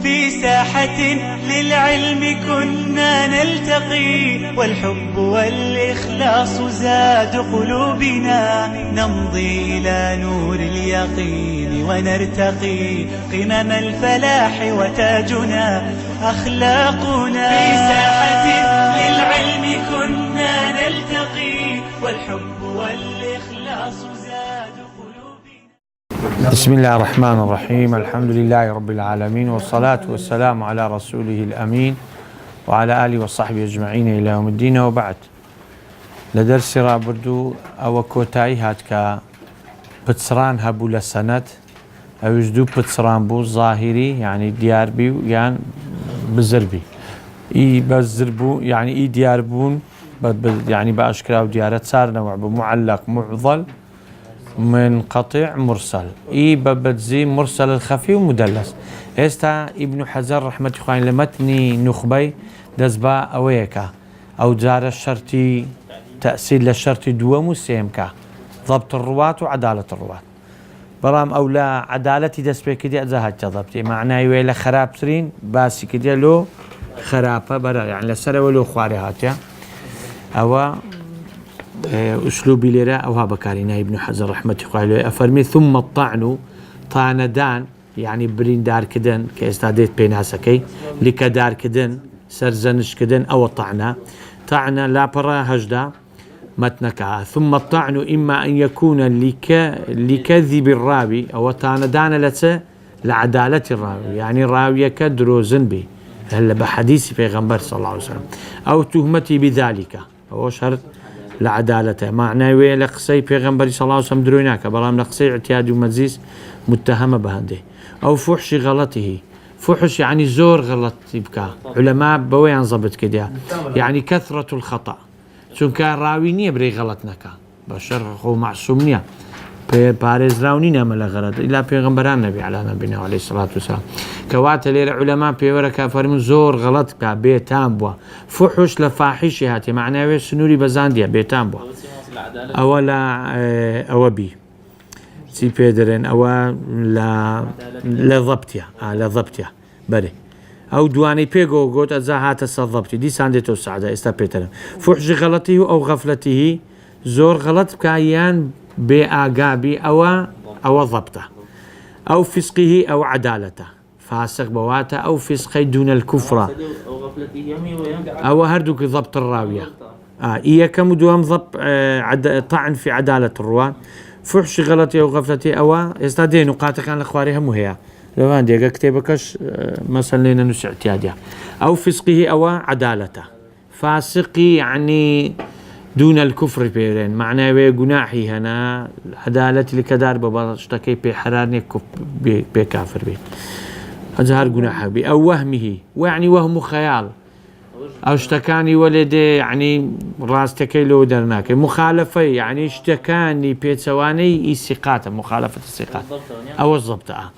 في ساحة للعلم كنا نلتقي، والحب والإخلاص زاد قلوبنا، نمضي إلى نور اليقين ونرتقي قمم الفلاح وتاجنا أخلاقنا. في ساحة للعلم كنا نلتقي، والحب والإخلاص زاد قلوبنا. بسم الله الرحمن الرحيم. الحمد لله رب العالمين، والصلاة والسلام على رسوله الأمين وعلى آله وصحبه أجمعين إلى يوم الدين. وبعد، لدرس رابردو أو كوتاي هاتكا بتسران هبو لسنة أو يجدو بتسران بو ظاهري يعني ديار بي يعني بزربي إي بزربو يعني إي ديار بون يعني بأشكال ديارات صار نوع بمعلق معضل منقطع مرسل إي ببتزي مرسل الخفي ومدلس. استا ابن حجر رحمة الله لمتني نخبي دزبا أويكا أو جار الشرطي تأصيل للشرط دوم وسيمكا ضبط الرواة وعدالة الرواة برام أو لا عدالة دسبي كدي أزاهات ضبطي معناه ويلا خراب سرين باسي كدي لو خرابة برا يعني لسر ولو خواري هاتيا أو أسلوبي لرا أو هابكارينا ابن حجر رحمة الله أفرمي ثم الطعن طاندان يعني برين دار كدن كاستاديت بيناسكي لك دار كدن سرزنش كدن أو طعنا لا برا هجدا متنكها. ثم الطعن إما أن يكون لكذب الراوي أو طاندان لتس لعدالة الراوي يعني الراوي كدروزن به هلا بحديث پیغمبر صلى الله عليه وسلم أو تهمتي بذلك أو شرط لعدالته معناه ويلا قصي پیغمبر صلى الله عليه وسلم درويناك برام لقصي اعتيادي ومزيز متهمة بهنده أو فحش غلطه. فحش يعني زور غلط يبكى علماء بويان ضبط كده يعني كثرة الخطأ چون كان راوينية بري غلطناك بشر هو معصومنية بارز راونينا ملا غلط إلا پیغمبران نبي على نبينا عليه الصلاة والسلام كوات لير علماء بيورك فرمون زور غلط كا بيتام بوا فحش لفاحش هاتي معناه سنوري بزاندية بيتام بوا أولا أو بي سي بيدرن أو لا ضبطية لا ضبطية بري أو دواني بيجو قوت أزاهات الصضبطي دي ساندتو السعادة استابيتر فحش غلطه أو غفلته زور غلط كايان بآقابي أو ضبطه أو فسقه أو عدالته فاسق بواته أو فسقه دون الكفرة أو هردوك ضبط الراوية إياكم دوام ضبط طعن في عدالة الروان فحش غلطي أو غفلتي أو استادين نقاطك عن الأخواري هم هي لو عندي كتابكش مثلا لنا نسع اعتيادها أو فسقه أو عدالته فاسقي يعني دون الكفر بيرين معناه جناحي هنا عدالة لكدار بباشتكي بحرارني بكافر بي أظهر جناحه بي أو وهمه ويعني وهم خيال أو اشتكاني ولدي يعني راستكي لو درناك مخالفة يعني اشتكاني بيتسواني الثقات مخالفة الثقات أو الضبطة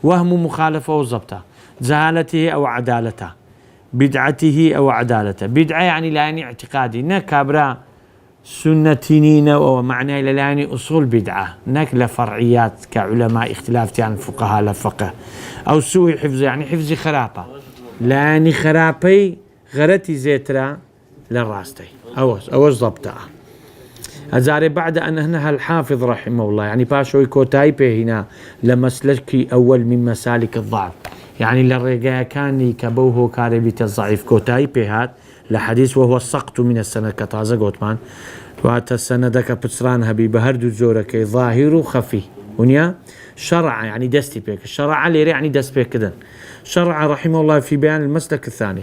وهم مخالفة والضبطة زهالته أو عدالته بدعته أو عدالته بدعة يعني لا يعني اعتقادي نكابرا سنتينين ومعنى لاني أصول بدعة نكل فرعيات كعلماء اختلاف عن فقهاء لفقه أو سوء حفظ يعني حفظ خرابة لاني خرابي غرتي زيترا للراستي أو الضبطة أزاري بعد أن هنا الحافظ رحمه الله يعني باشوي كوتايبه هنا لمسلكي أول من مسالك الضعف يعني للرجاء كان كبوه كاربيت الضعيف كوتايبه هات لحديث وهو السقط من السنة كتازة قوتمان وهذا السنة دك بتسران هبي بهردو زورك ظاهر خفي ونيا شرع يعني دستي بيك الشرع اللي يعني دست بيك كذا شرع رحمه الله في بيان المسلك الثاني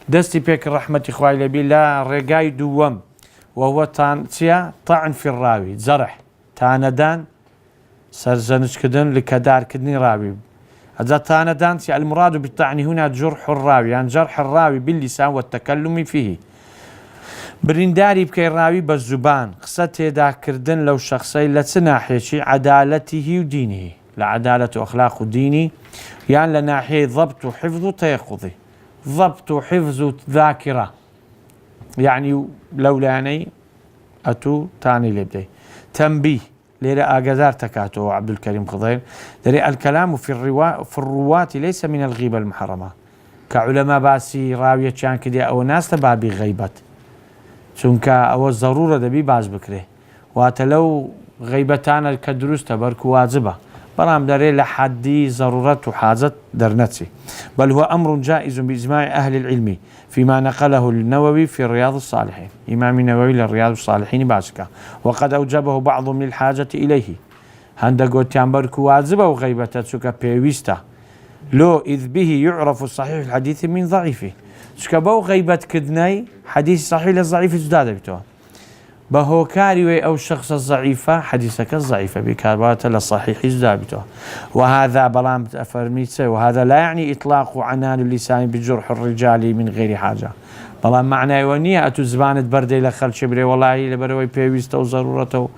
دستي بيك رحمة إخوائي لبي لا رجاي دوم وهو طعن في الراوي زرح تاندان سرزنش كدن لكدار كدني راوي هذا تاندان المراد بالطعن هنا جرح الراوي يعني جرح الراوي باللسان والتكلم فيه برنداري بكي الراوي بالزبان قصته دا كردن لو شخصي لتناحية عدالته ودينه لعدالة أخلاق وديني يعني لناحية ضبط وحفظ تيقظي ضبط وحفظ ذاكرة يعني لولاني أتو تاني لبدي تنبيه ليرة آجازار تكاتو عبد الكريم خضير دري الكلام في الرواة ليس من الغيبة المحرمة كعلماء باسي راوية كان كده أو ناس تبابي غيبت چونکە ئەوە ضرورە دەبی باز بکرێ واتە لەو غیبەتانە کە دروستە بەرک و واجبە بەڵام دەرێ لە حەدی ضرورەت و حاجەت دەرنەچی بل هو أمر جائز بإجماع أهل العلم فيما نقله النووي في رياض الصالحين إمام النووي للرياض الصالحين باسكا وقد أوجبه بعض من الحاجة إليه هەندە گوتیان بەرک و واجبە و غیبەتە چونکە پێویستە لو إذ به يعرف الصحيح الحديث من ضعيفه چکە بەو غیبەتکردنەی حەدیث صحیح لە ضعیفی جودا دەبێتەوە بە هۆکاری وێ ئەو شخصە ضعیفە حەدیثەکە ضعیفە بکارباتە لە صحیحی جودا بێتەوە وهذا بەڵام ئەفەرمیت وهذا لا يعني إطلاق عنان اللسان بجرح الرجال من غير حاجة بەڵام معنایەوە نییە ئەتو زبانت بەردەی لە خەڵکی برێ وەڵاهی لەبەرەوەی پێویستە و ضرورەتە و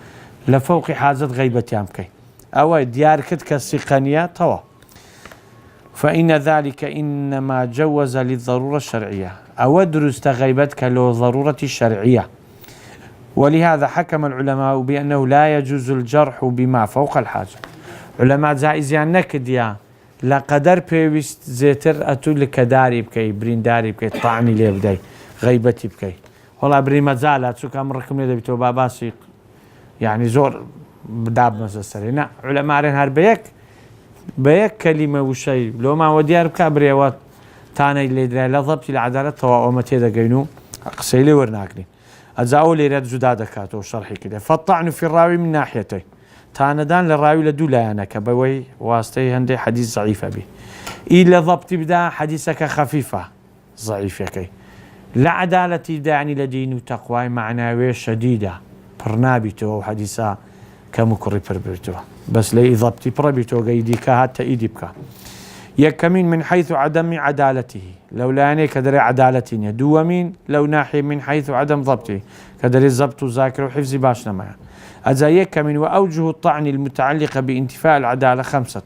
لە فەوقی حاجەت غیبەتیان بکەیت ئەوە دیار کرد کە سیقە نیە تەواو فإن ذلك إنما جوز للضرورة الشرعية أو درست غيبتك لو ضرورة شرعية ولهذا حكم العلماء بأنه لا يجوز الجرح بما فوق الحاجة علماء زائزيان نكديا لا قدر بيوست زيتر أتو لكداري بكي برينداري بكي طعني لي بداي غيبتي بكي والله بري مزالة تسو كام رقم لي بتو باباسي يعني زور بداب مسسرين علماء رين هربيك بيك كلمة وشيء لو ما وديار بكابريوات تاني اللي دري لا ضبط العدالة تواومتي دقينو قصيلي ورناكني أجاو لي رد جدادة كاتو شرحي كده فالطعن في الراوي من ناحيتين تاندان للراوي لدولا أنا كبوي واسطي هندي حديث ضعيف به إلا ضبط بدا حديثك خفيفة ضعيفة كي لا عدالة يعني لدين وتقوى معناوية شديدة برنابيتو حديثا كمكري بربرتو بس لي ضبطي بربيتو قيديك حتى إيديبك يكمن من حيث عدم عدالته لو لاني كدري عدالتين دومين لو ناحي من حيث عدم ضبطه كدري الضبط وذاكر وحفظ باشنا معه أجا يكمن وأوجه الطعن المتعلقة بانتفاء العدالة 5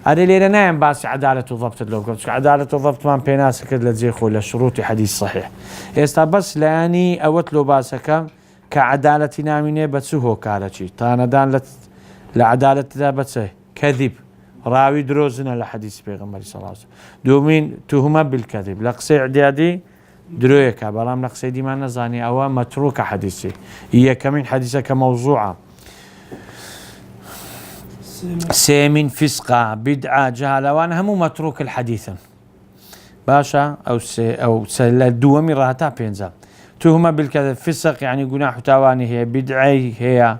أري لي نايم باس عدالة وضبط لو قلت عدالة وضبط ما بيناسك لزيخو لشروط حديث صحيح يستا بس لاني أوتلو باسك كعدالة نامينة بتسوه كالتي تاندان لعدالة ذا بتسه كذب راوي دروزنا لحديث بيغمبر صلى الله عليه وسلم دومين تهمة بالكذب لقصي عديادي درويك بلام لقصي دي ما نزاني أو متروك حديثي هي كمين حديثك موضوعة سيمين فسقة بدعة جهالة وانا همو متروك الحديث باشا أو دومي راهتا بينزا تهمة بالكذب فسق يعني جناح تاواني هي بدعي هي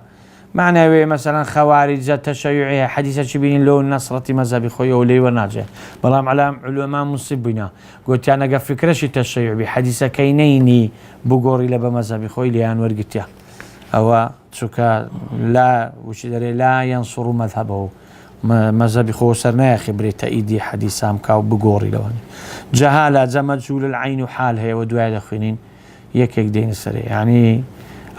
معنى مثلا خوارج تشيعي حديثة شبين لو النصرة مذهب خويا ولي وناجح بلام على علماء مصيبنا قلت أنا فكرة تشيع بحديثة كينيني بقوري لبا مذهب خويا ليان ورقتيا أو تشوكا لا وش لا ينصر مذهبه مذهب خويا سرنا خبري تأيدي حديثة مكاو بقوري لواني جهالة مجهول العين حالها ودعاء دخينين يكيك دين السريع يعني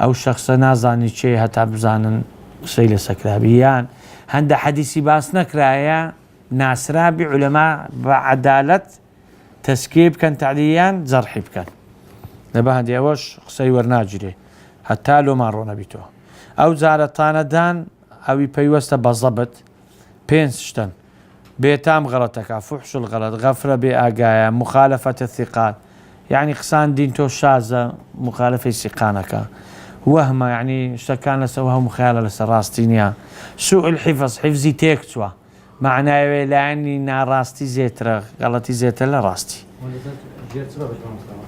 أو شخص نازاني شيء هتا بزانن شيء لسكرابيان هند حديثي باس نكرايا ناس رابي علماء بعدالة تسكيب كان تعديان زرحب كان لبها دي اوش قصي ورناجري حتى لو مارو نبيتو او زارتانا دان او يبيوست بضبط بينسشتن بيتام غلطك فحش الغلط غفرة بآقايا مخالفة الثقات يعني قسان دينتو شازة مخالفة سيقانك وهم يعني اشتكان لسوها مخالة لسراستينيا سوء الحفظ حفظي تيكتوا معناه لاني ناراستي زيترا غلطي زيتر لراستي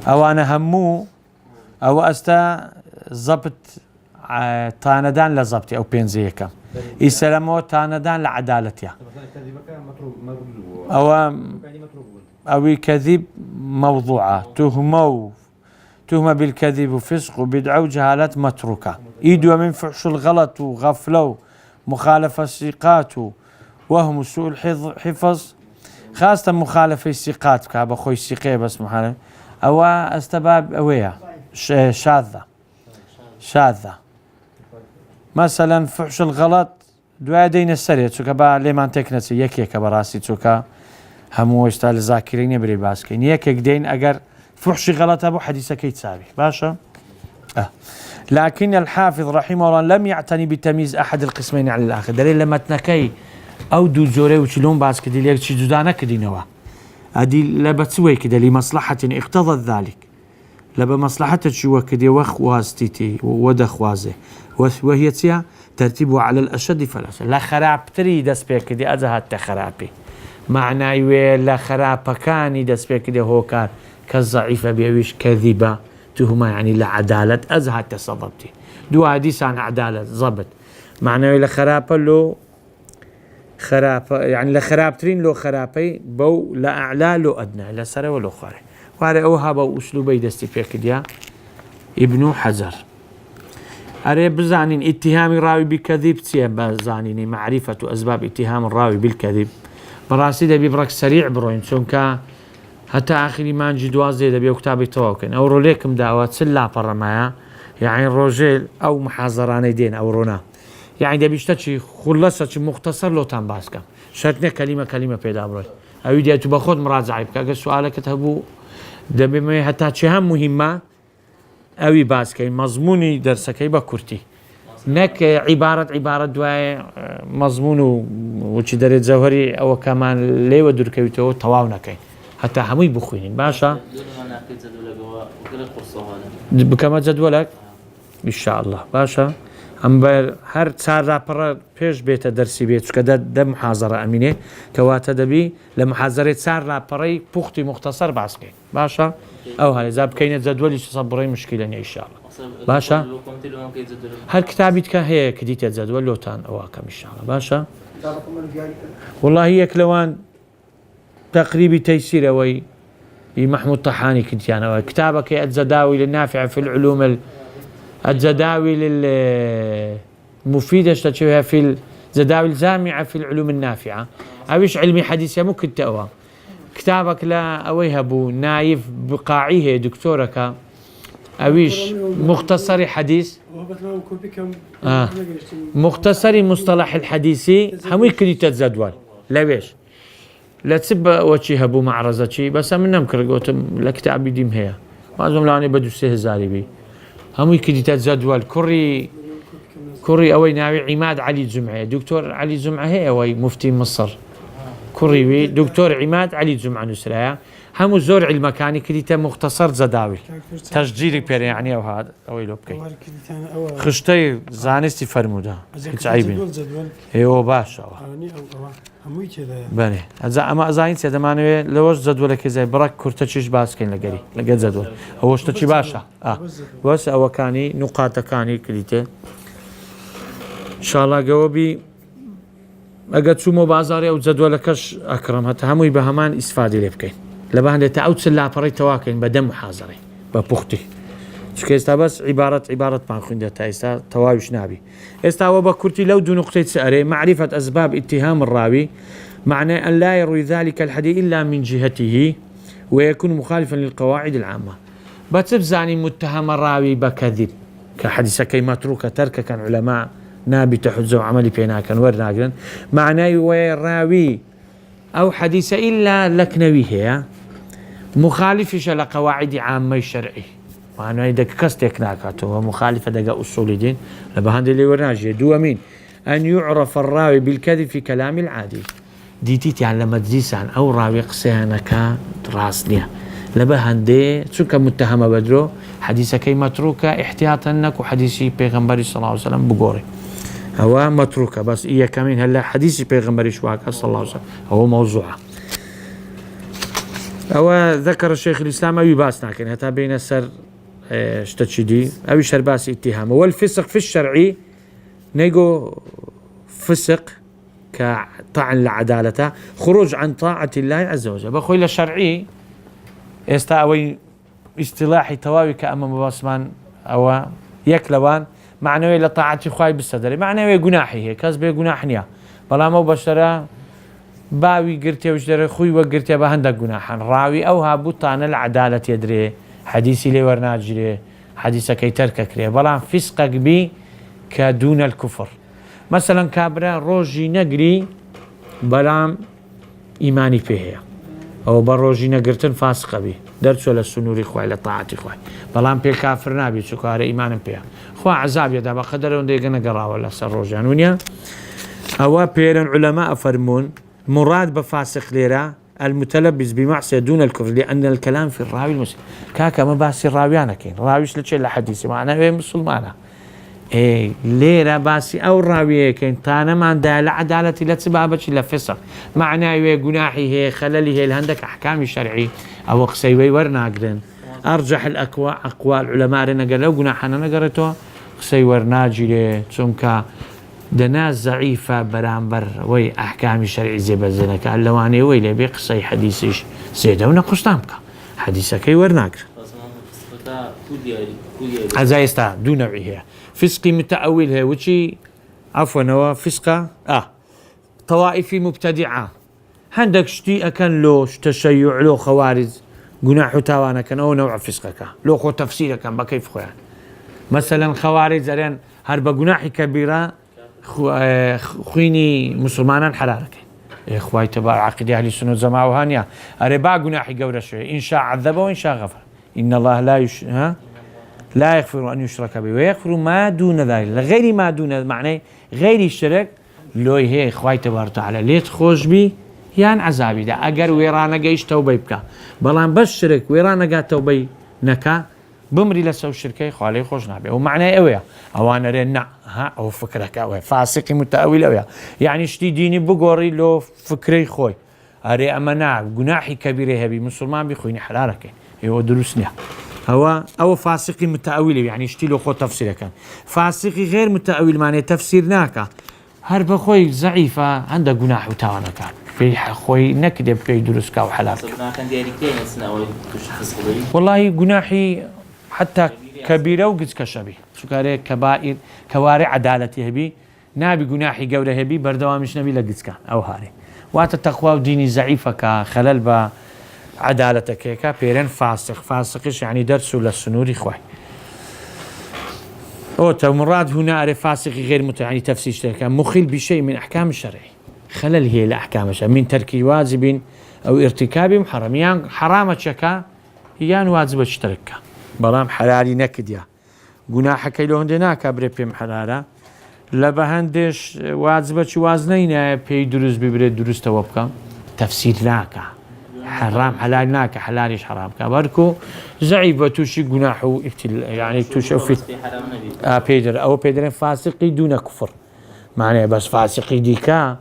او انا همو او استا زبط تاندان لزبطي او بينزيكا يسلمو تاندان لعدالتها او كذب موضوعة تهمة بالكذب وفسق وبدعة وجهالات متروكة إيدوا من فحش الغلط وغفلوا مخالفة الثقات وهم سوء الحفظ خاصة مخالفة الثقات كابا خوي الثقة بس محالة أو استباب أويا شاذة مثلا فحش الغلط دعاء دين السريع تسوكا ليمان تكنسي يكيكا براسي تسوكا همو اشتال ذاكرين يبري باسكين يكيك دين أجر فحش غلط أبو حديثك يتسابي باشا لكن الحافظ رحمه الله لم يعتني بتمييز أحد القسمين عن الآخر دليل لما تنكي أو دو زوري وشلون باس كدي ليك شي جدانا كدينوا هذه لبتسوي كده لمصلحة اقتضت ذلك لبا مصلحة شو كدي وخوازتي ودخوازه وهي تيا ترتيبه على الأشد فالأشد لا خراب تري دس بيك كدي أزهات خرابي معناه لا خراب كاني دس بيك كدي هو كان كالضعيفة بيويش كذبة تهما يعني لعدالة أزهات تصدبتي دو حديث عن عدالة ضبط معناه لا خراب له خراب يعني لخرابترين لو خرابي بو لا أعلى لو أدنى لا سر ولو خارج وهذا أوهب أسلوبي دستي فيك ديا ابن حجر أري بزانين اتهام الراوي بكذب تيا بزانين معرفة أسباب اتهام الراوي بالكذب براسي ده بيبرك سريع بروين شون كا حتى آخر ما نجي دوازي ده بيكتابي توكن أو روليكم دعوات سلا برمايا يعني روجيل أو محاضراني دين أو رونا يعني ده بيشتشي خلصة مختصر لو تام باسكا شرطنا كلمة بيدا بروي أو دي أتو باخد مراجعة بك أجل سؤالك تهبو ده بما حتى شيء مهمة أوي باسكا مضموني درسك بكرتي نك عبارة دواء مضمون وشي دريت زوهري أو كمان ليه ودركيتو تواونا كين حتى همي بخوين باشا بكم جدولك إن شاء الله باشا أم هر صار رابر بيش بيت درسي بيت كذا ده محاضرة أمينة كواتا دبي لمحاضرة صار رابري بوختي مختصر باسكي باشا أو هاي إذا بكينة جدولي تصبري مشكلة إن شاء الله باشا هر كتابتك هي كديت الجدول لوتان أواكم إن شاء الله باشا والله هي كلوان تقريبي تيسير أوي محمود طحاني كنت يعني كتابك الجداول النافعة في العلوم الجداول المفيدة اشتشوها في الجداول الجامعة في العلوم النافعة أويش علمي حديثة ممكن تقوى كتابك لا أويها أبو نايف بقاعيه دكتورك أويش مختصر حديث مختصر مصطلح الحديثي همي كدي تتجدول لا بيش لا تسب وشي هبو معرضة شي بس من نمكر قوتم لكتابي ديم هي معظم لاني بدو سهزاري بي همي كدي تتجدول كوري أوي ناوي عماد علي جمعة دكتور علي جمعة هي أوي مفتي مصر كوري بي دكتور عماد علي جمعة نسرايا همو زور المكاني كدي مختصر زداوي تسجيلي بيري يعني أو هذا أوي لوبكي خشتي زانستي فرمودا هيك عيبين ايوه باشا بني اما زاين سيدا مانوي لوش جدولك زي برك كرتشيش باسكين لقري لقيت جدول هو اشتشي باشا بس او كاني نقاط كاني كليته ان شاء الله جوابي اجت سومو بازاري او جدولكش اكرم حتى همي بهمان استفاده لبكين لبهن تعود سلا فريت واكن بدم محاضري ببختي شكيستا بس عبارة ما خنده تايستا تواوش نابي استا وبكرتي لو دو نقطة سأري معرفة أسباب اتهام الراوي معنى أن لا يروي ذلك الحديث إلا من جهته ويكون مخالفا للقواعد العامة بتبزاني متهم الراوي بكذب كحديثة كي متروكة تركة كان علماء نابي تحجزوا عملي بينا كان ورناقرن معنى الراوي أو حديثة إلا لكنوي هي مخالفش لقواعد عامة الشرعي معناه إذا كستك ناكاته ومخالفة دقاء أصول الدين لبهند اللي ورناجي دو أمين أن يعرف الراوي بالكذب في كلام العادي ديتيت يعني لما تزيس عن أو راوي قسيانك راسنيا لبهند سوك متهمة بدرو حديثة كي متروكة احتياطا أنك وحديثي بيغمبري صلى الله عليه وسلم بقوري هو متروكة بس إيا كمين هلا حديثي بيغمبري شواك صلى الله عليه وسلم هو موضوعه هو ذكر الشيخ الإسلام أبي باس لكن هتا بين السر اشتشدي أبي شرباس اتهام والفسق في الشرعي نيجو فسق كطعن العدالة خروج عن طاعة الله عز وجل بخوي للشرعي يستوي اصطلاحي تواوي كأمام باسمان أو يكلوان معنوي لطاعة خواي بالصدر معنوي جناحي هي كسب جناحنيا بلا مو بشرة باوي قرتي وجدر خوي وقرتي بهندك جناحا راوي أو هابطان العدالة يدري حديثي لي ورناجري حديثك كي تركك لي بلا فسقك بي كدون الكفر مثلا كابرا روجي نقري بلا إيماني فيها ئەو بە ڕۆژی نەگرتن فاسقە بی دەرچۆ لە سنووری خوای لە تاعاتی خوای بەڵام پێ کافر نابی چووکارە ئیمانم پێە خوا عەزابێدا بە قەدەرەوە دێگە نەگەڕاوە لەسەر ڕۆژیان ونیە ئەوە پێرن علەما ئەفەرمون مراد بفاسق ليرة المتلبس بمعصية دون الكفر لأن الكلام في الراوي المسلم كاكا ما باسي الراويانا كين راويش لتشي لحديثي معنا وين مسلمانا ايه ليرة باسي او الراوية كين تانا ما عندها لا عدالة لا تسبابتش لا فسق معناه وي جناحي هي خللي هي هندك احكام الشرعي او قسيوي ورناقدن ارجح اقوال العلماء رنا قال لو جناحنا نقرته قسي ورناجي لي تسمكا دناس ضعيفة برامبر وي أحكام شرعي زي بزنك اللواني ويلي بقصي حديثيش زيدا ونقصتامك حديثك ورناك عزايستا دو نوعيها فسقي متأولها وشي عفوا هو فسقة طوائفي مبتدعة عندك شتي أكن لو تشيع لو خوارج جناح تاوانا كان أو نوع فسقك لو خو تفسيرك كان بكيف خوان مثلا خوارج زرين هرب جناح كبيرة خويني مسلمان حلالك إخوي تبع عقيدة أهل السنة والجماعة وهانيا أربع جناحي جورا شوي إن شاء عذبه وإن شاء غفر إن الله لا يغفر أن يشرك به ويغفر ما دون ذلك غير ما دون معناه غير الشرك لو هي إخوي تبارك وتعالى ليت خوش بي يان عذابي ده أجر ويرانا جيش توبة بك بلان بس شرك ويرانا جا توبة نكا بمري لسه الشركة خالي خوش نابي ومعناه أويا أو أنا رنا أو فكرك أويا فاسقي متأول أويا يعني شتي ديني بقوري لو فكري خوي أري أمنا جناحي كبيرة هبي مسلمان بيخويني حلالك هو دروسني هو أو فاسقي متأول يعني شتي له خو تفسير كان فاسقي غير متأول معناه تفسيرناك هرب خوي ضعيفة عنده جناح وتاوانا كان في خوي نكذب في دروسك وحلالك والله جناحي حتى كبيرة وقز كشبي سكاري كبائر كوارع عدالتي هبي نابي جناحي جورة هبي بردوا مش نبي لقزك أو هاري وات التقوى وديني ضعيفة كخلل بعدالتك كبيرن فاسقش يعني درس للسنور إخوي مراد هنا أعرف فاسق غير يعني تفسير مخل بشيء من أحكام الشرع خلل هي الأحكام الشرع من ترك واجب أو ارتكاب محرم يعني حرامة شكا يعني واجب اشترك بلام حلالي نكديا جناحك لو هندناك بريبيم حلالا لبهندش واجبك وازنين بي دروس ببريد دروس توبكا تفسير ناكا حرام حلال ناكا حلاليش حرام كبركو زعيبة توشي جناحو يعني توشي في بيدر او بيدرين فاسقي دون كفر معناه بس فاسقي ديكا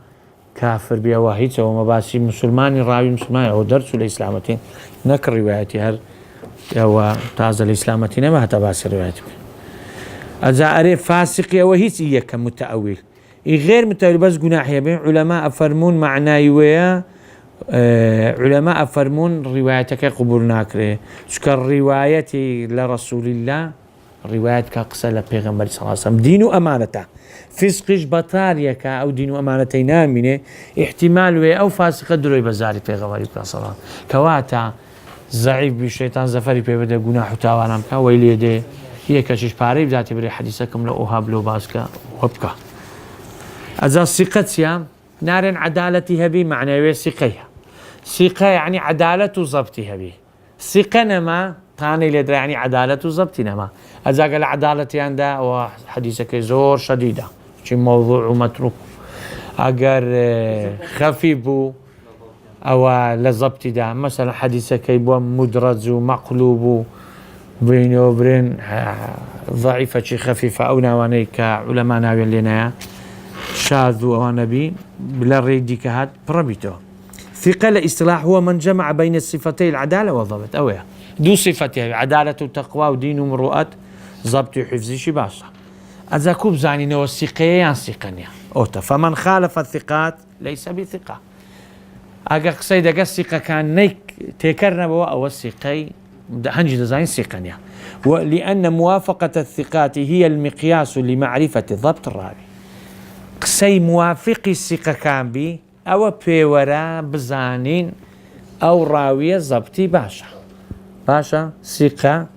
كافر بيا واحد وما باسي مسلماني راوي مسلمان او درس الاسلامتين نكر روايتي هر او تازه الاسلامتين ما تباسي روايتك اذا اري فاسقي او هيس يك متأول غير متأول بس جناحي بين علماء فرمون معناه ويا علماء فرمون روايتك قبول ناكره شكر روايتي لرسول الله روايتك قصة لبيغمبر صلى الله عليه وسلم دين أمانته فسقش بطاريك أو دين أمانتين منه احتمال وي أو فاسق دروي بزاري بيغمبر صلى الله عليه وسلم كواتا ضعيف بالشيطان زفري بيبدا جناح تاوانم كا ويلي دي هي كشش باري بذاتي بري حديثكم لو أوهاب لو باسكا وبكا أذا ثقتها نار عدالتها بي معنى ثقيها ثقة يعني عدالة وضبطها به ثقة نما ثاني لدرا يعني عدالة وضبط نما إذا قال عدالتي عنده وحديثك زور شديدة شي موضوع ومتروك أجر خفيف أو لضبط ده مثلا حديثك يبقى مدرج ومقلوب بينه وبين ضعيفة شي خفيفة أو نواني كعلماء ناويين لنا شاذ ونبي بلا ريدي كهاد بربيتو ثقة الاصطلاح هو من جمع بين الصفتي العدالة والضبط أويا دو صفتها عدالة وتقوى ودين ومروءات ضبط وحفظ شي باشا أذا كوب زاني نو الثقيان ثقانيا أوتا فمن خالف الثقات ليس بثقة أجا قصيدة الثقة كان نيك تكرنا بوا أو الثقي هنجي دزاين ثقانيا ولأن موافقة الثقات هي المقياس لمعرفة ضبط الراوي قسي موافقي الثقة كان بي أو بيورا بزانين أو راوية ضبطي باشا ثقة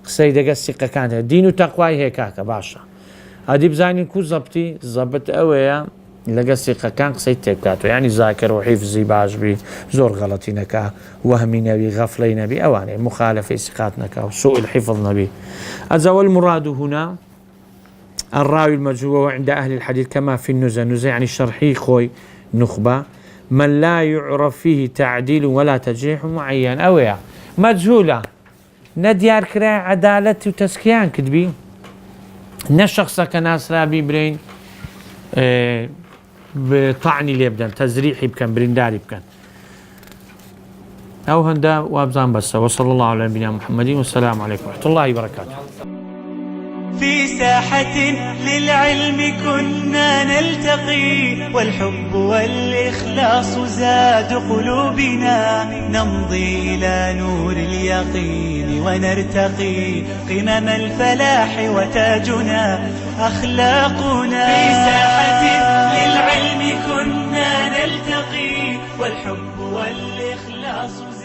قسي دقا الثقة كانت دين وتقوى هيكاكا باشا هادي بزانين كو ضبطي ضبط أويا لقصيقة كان قصيت تبكاتو يعني ذاكر وحفظي باش بي زور غلطي نكا وهمي نبي غفلي نبي أواني مخالفة ثقات نكا وسوء الحفظ نبي. هذا والمراد هنا الراوي المجهول عند أهل الحديث كما في النزهة يعني شرحي خوي نخبة من لا يعرف فيه تعديل ولا تجريح معين أو مجهولة نديار كرا عدالة وتسكيان كتبي نشخص كناس رابي برين بطعني اللي يبدأ تزريحي بكن برنداري بكن أو هندا وابزان بس. وصلى الله على نبينا محمد والسلام عليكم ورحمة الله وبركاته. في ساحة للعلم كنا نلتقي والحب والإخلاص زاد قلوبنا نمضي إلى نور اليقين ونرتقي قمم الفلاح وتاجنا أخلاقنا. في ساحة للعلم كنا نلتقي والحب والإخلاص